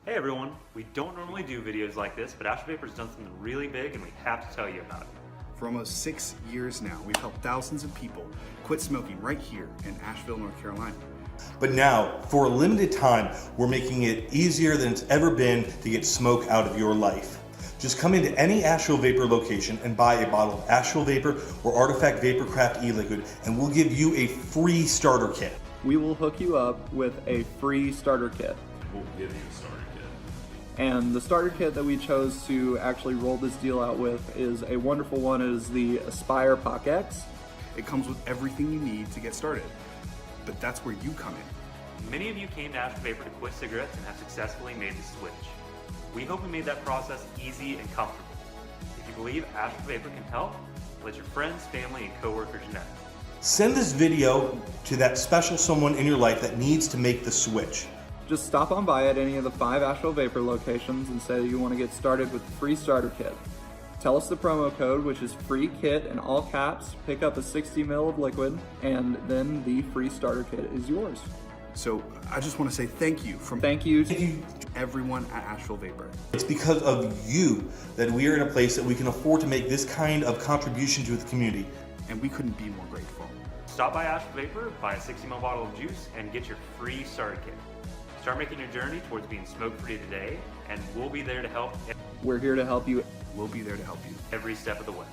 Hey everyone, we don't normally do videos like this, but Asheville Vapor's done something really big and we have to tell you about it. For almost 6 years now, we've helped thousands of people quit smoking right here in Asheville, North Carolina. But now, for a limited time, we're making it easier than it's ever been to get smoke out of your life. Just come into any Asheville Vapor location and buy a bottle of Asheville Vapor or Artifact Vaporcraft e-liquid, and we'll give you a free starter kit. We will hook you up with a free starter kit. We'll give you a starter kit. And the starter kit that we chose to actually roll this deal out with is a wonderful one. It is the Aspire POC X. It comes with everything you need to get started. But that's where you come in. Many of you came to Asheville Vapor to quit cigarettes and have successfully made the switch. We hope we made that process easy and comfortable. If you believe Asheville Vapor can help, let your friends, family, and coworkers know. Send this video to that special someone in your life that needs to make the switch. Just stop on by at any of the 5 Asheville Vapor locations and say you want to get started with the free starter kit. Tell us the promo code, which is free kit in all caps, pick up a 60 ml of liquid, and then the free starter kit is yours. So I just want to say thank you to everyone at Asheville Vapor. It's because of you that we are in a place that we can afford to make this kind of contribution to the community. And we couldn't be more grateful. Stop by Asheville Vapor, buy a 60 ml bottle of juice, and get your free starter kit. Start making your journey towards being smoke-free today, and we'll be there to help. We're here to help you. We'll be there to help you Every step of the way.